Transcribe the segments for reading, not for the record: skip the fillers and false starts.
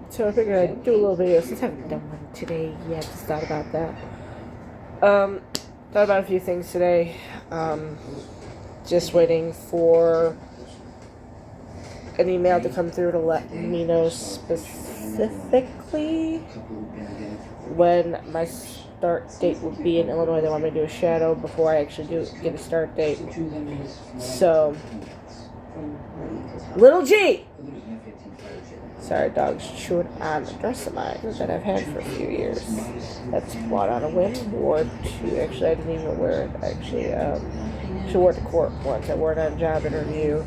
So I figured I'd do a little video since I haven't done one today yet. Just thought about that. Thought about a few things today. Just waiting for an email to come through to let me know specifically when my start date would be in Illinois. They want me to do a shadow before I actually get a start date. So, little G! Sorry, dog's chewing on a dress of mine that I've had for a few years. That's bought on a whim. Wore it to, actually, I didn't even wear it. Actually, she wore it to court once. I wore it on a job interview.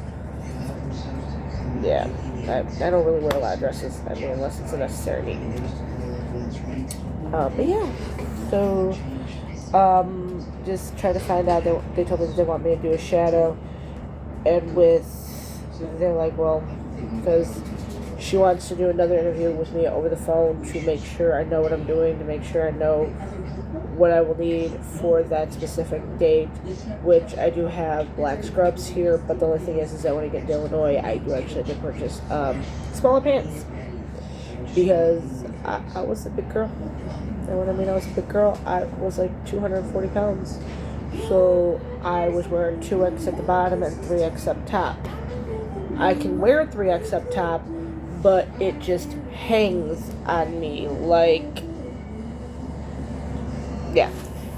Yeah, I don't really wear a lot of dresses. I mean, unless it's a necessary need. But yeah, so, just trying to find out. They told me that they want me to do a shadow. And they're like, well, because she wants to do another interview with me over the phone to make sure I know what I'm doing, to make sure I know what I will need for that specific date, which I do have black scrubs here, but the only thing is that when I get to Illinois, I do actually have to purchase smaller pants, because I was a big girl, and when I mean I was a big girl, I was like 240 pounds, so I was wearing 2X at the bottom and 3X up top. I can wear 3X up top, but it just hangs on me like, yeah,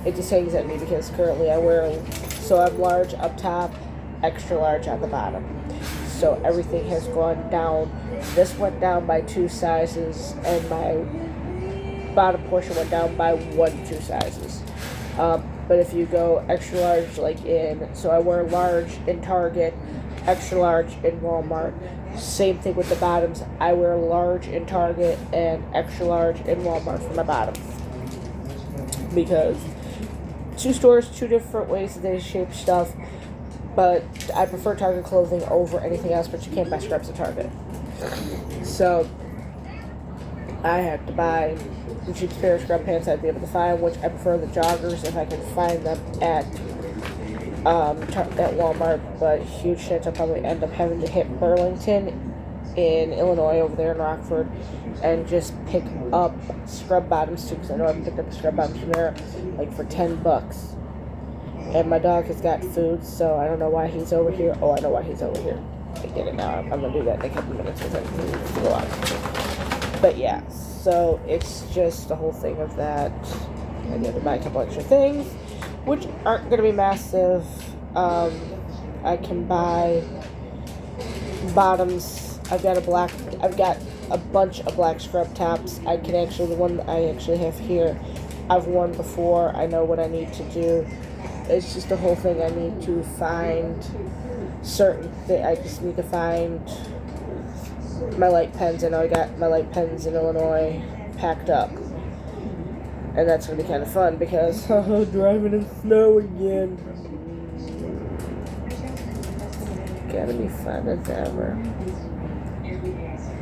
it just hangs at me because currently I'm large up top, extra large at the bottom. So everything has gone down. This went down by 2 sizes, and my bottom portion went down by 2 sizes. But if you go extra large, so I wear large in Target, extra large in Walmart. Same thing with the bottoms. I wear large in Target and extra large in Walmart for my bottoms. Because 2 stores, 2 different ways that they shape stuff. But I prefer Target clothing over anything else, but you can't buy scrubs at Target. So I had to buy the cheapest pair of scrub pants I'd be able to find, which I prefer the joggers if I can find them at Walmart, but huge chance I'll probably end up having to hit Burlington in Illinois over there in Rockford and just pick up scrub bottoms too, because I know I've picked up scrub bottoms from there for $10. And my dog has got food, so I don't know why he's over here. Oh, I know why he's over here. I get it now. I'm going to do that in a couple minutes with him. He needs to go out. But yeah, so it's just the whole thing of that. I need to buy a couple extra things, which aren't going to be massive. I can buy bottoms. I've got a bunch of black scrub tops. The one that I actually have here, I've worn before. I know what I need to do. It's just the whole thing. I need to find certain things. I just need to find my light pens. I know I got my light pens in Illinois packed up. And that's going to be kind of fun because driving in snow again. Gotta be fun as ever.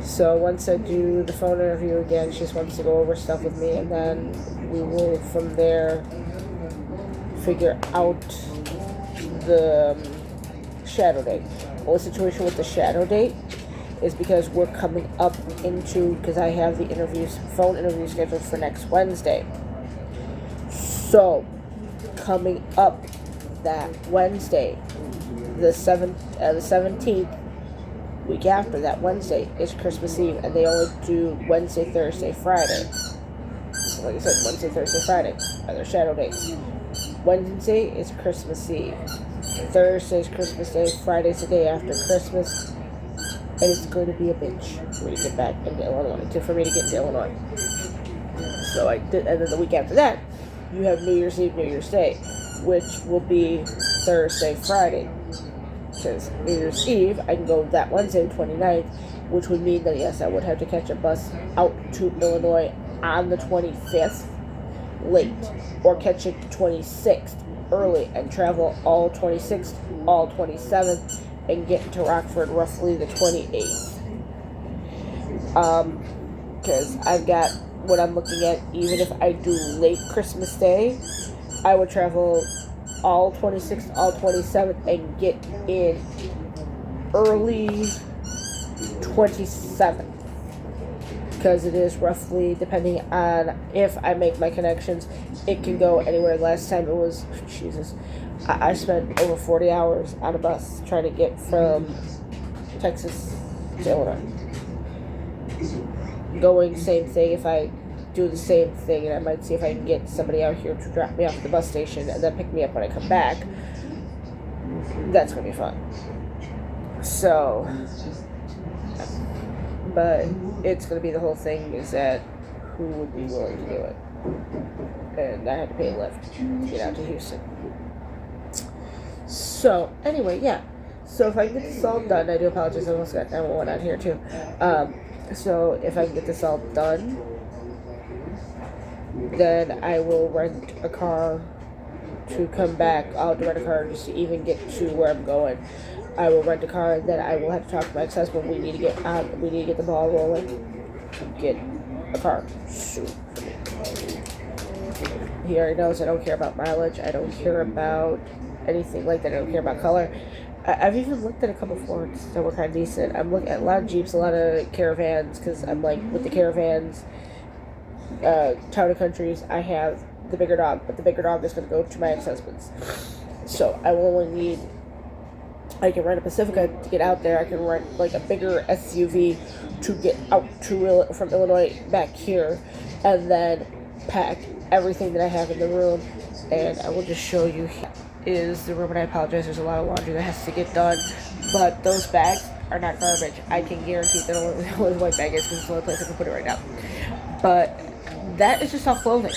So once I do the phone interview again, she just wants to go over stuff with me, and then we will from there figure out the shadow date. The whole situation with the shadow date is because we're coming up because I have the phone interview scheduled for next Wednesday. So, coming up that Wednesday, the 17th, week after that Wednesday, is Christmas Eve, and they only do Wednesday, Thursday, Friday. Like I said, Wednesday, Thursday, Friday are their shadow dates. Wednesday is Christmas Eve. Thursday is Christmas Day. Friday's the day after Christmas. And it's going to be a bitch for me to get back into Illinois, for me to get into Illinois. So and then the week after that, you have New Year's Eve, New Year's Day, which will be Thursday, Friday. Because New Year's Eve, I can go that Wednesday, the 29th, which would mean that, yes, I would have to catch a bus out to Illinois on the 25th late, or catch it the 26th early and travel all 26th, all 27th, and get to Rockford roughly the 28th. Because I've got what I'm looking at, even if I do late Christmas Day, I would travel all 26th, all 27th, and get in early 27th. Because it is roughly, depending on if I make my connections, it can go anywhere. Last time it was, Jesus, I spent over 40 hours on a bus trying to get from Texas to Illinois. Going, same thing. If I do the same thing, and I might see if I can get somebody out here to drop me off at the bus station and then pick me up when I come back, that's going to be fun. So, but it's going to be the whole thing is that who would be willing to do it? And I had to pay a lift to get out to Houston. So, anyway, yeah. So if I can get this all done, I do apologize, I almost got 911 on here too. So if I can get this all done, then I will rent a car to come back. I'll rent a car just to even get to where I'm going. I will rent a car, and then I will have to talk to my ex-husband. We need to get on. We need to get the ball rolling. Get a car soon for me. He already knows I don't care about mileage. I don't care about anything like that. I don't care about color. I've even looked at a couple Fords that were kind of decent. I'm looking at a lot of Jeeps, a lot of Caravans, because I'm like, with the Caravans, Town and Countries, I have the bigger dog, but the bigger dog is going to go to my ex-husband's. So I will only need, I can rent a Pacifica to get out there. I can rent like a bigger SUV to get out to from Illinois back here, and then pack everything that I have in the room. And I will just show you here is the room, and I apologize, there's a lot of laundry that has to get done, but those bags are not garbage. I can guarantee that only the white bag is, because it's the only place I can put it right now. But that is just all clothing.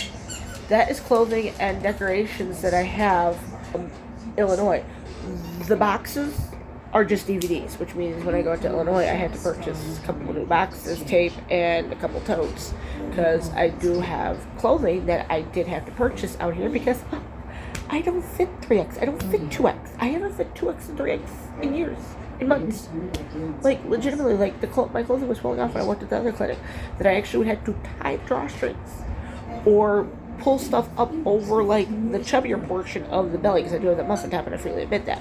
That is clothing and decorations that I have from Illinois. The boxes are just DVDs, which means when I go to Illinois, I had to purchase a couple of new boxes, tape, and a couple totes, because I do have clothing that I did have to purchase out here because I don't fit 3X. I don't fit 2X. I haven't fit 2X and 3X in years, in months. Like, legitimately, like, my clothing was falling off when I worked at the other clinic, that I actually had to tie drawstrings or pull stuff up over, like, the chubbier portion of the belly, because I do have that muffin top, and I freely admit that.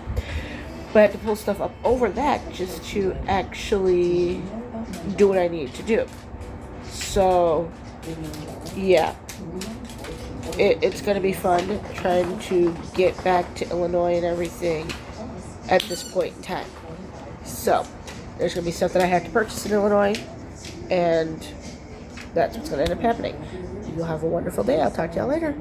But I had to pull stuff up over that just to actually do what I needed to do. So, yeah. It's going to be fun trying to get back to Illinois and everything at this point in time. So, there's going to be stuff that I have to purchase in Illinois, and that's what's going to end up happening. You'll have a wonderful day. I'll talk to y'all later.